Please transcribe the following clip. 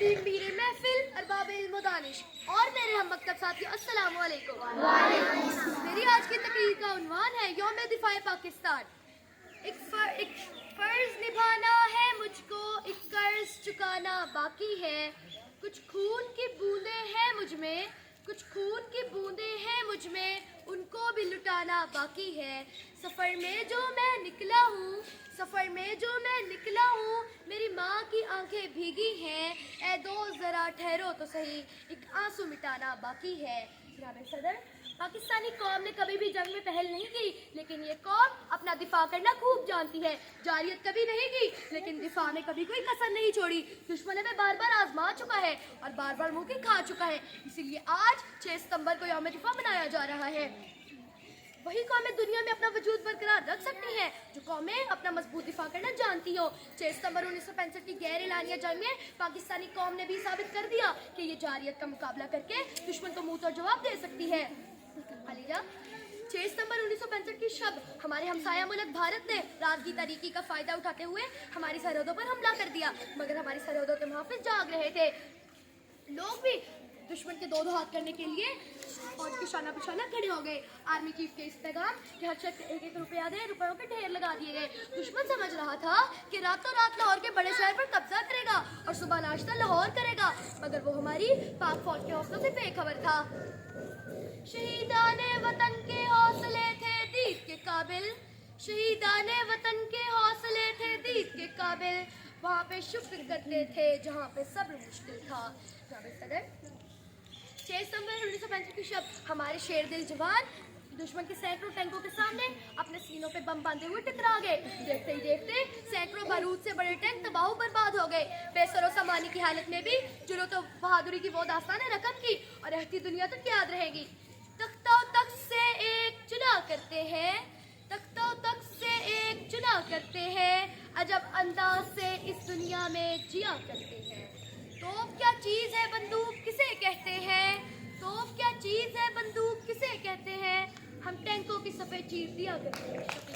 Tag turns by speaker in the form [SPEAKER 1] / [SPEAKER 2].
[SPEAKER 1] नाज़रीन मीर महफिल अरबाब इल्म व दानिश और मेरे हम मकतब साथियों अस्सलाम वालेकुम। मेरी आज की तकरीर का उन्वान है यौम दिफाए पाकिस्तान। एक फर्ज निभाना है मुझको, एक कर्ज चुकाना बाकी है। कुछ खून की बूंदें हैं मुझ में, कुछ खून की बूंदें हैं मुझ में, उनको भी लुटाना बाकी है। सफ़र में जो मैं निकला हूँ, सफ़र में जो मैं निकला हूँ, मेरी माँ की आंखें भीगी हैं। ऐ दोस्त ज़रा ठहरो तो सही, एक आंसू मिटाना बाकी है। जनाब सदर, पाकिस्तानी कौम ने कभी भी जंग में पहल नहीं की, लेकिन ये कौम अपना दिफा करना खूब जानती है। जारियत कभी नहीं की, लेकिन दिफा में कभी कोई कसर नहीं छोड़ी। दुश्मन हमें बार बार आजमा चुका है और बार बार मुंह की खा चुका है। इसीलिए आज 6 सितंबर को यौम दिफा मनाया जा रहा है। वही कौमें दुनिया में अपना वजूद बरकरार रख सकती हैं जो कौमें अपना मजबूत दिफा करना जानती हो। 6 सितंबर 1965 की गैर एलानिया जंग में पाकिस्तानी कौम ने भी साबित कर दिया कि ये जारियत का मुकाबला करके दुश्मन को मुंह तोड़ जवाब दे सकती है। 6 सितंबर 1965 की शब हमारे हमसाया मुल्क भारत ने रात की तारीकी का फायदा उठाते हुए हमारी सरहदों पर हमला कर दिया, मगर हमारी सरहदों के मुहाफिज जाग रहे थे। लोग भी दुश्मन के दो हाथ करने के लिए फौज के शाना पिशाना खड़े हो गए। आर्मी चीफ के इस पैगाम कि हर शख्स 1-1 रुपया दे, रुपयों के ढेर लगा दिए गए। दुश्मन समझ रहा था कि रातों रात लाहौर के बड़े शहर पर कब्जा करेगा और सुबह नाश्ता लाहौर करेगा, मगर वो हमारी पाक फौज के हौसलों से बेखबर था। शहीदाने वतन के हौसले थे दीद के काबिल, शहीदाने वतन के हौसले थे दीद के काबिल, वहाँ पे शुक्र करते थे जहाँ पे सब्र मुश्किल था। 6 सितंबर 1965 की शब हमारे शेर दिल जवान दुश्मन के सैकड़ों टैंकों के सामने अपने सीनों पे बम बांधे हुए टकरा गए। देखते ही देखते सैकड़ों बारूद से बड़े टैंक तबाह बर्बाद हो गए। बेसरो सामानी की हालत में भी जुर्रत और बहादुरी की वो दास्तान रकम की और रहती दुनिया तक याद रहेगी। तख्तों तक से एक चुना करते हैं, तख्तों तक से एक चुना करते हैं, अजब अंदाज से इस दुनिया में जिया करते हैं। तो क्या चीज है बंदूक किसे कहते हैं, तो क्या चीज है बंदूक किसे कहते हैं, हम टैंकों की सफेद चीर दिया करते हैं।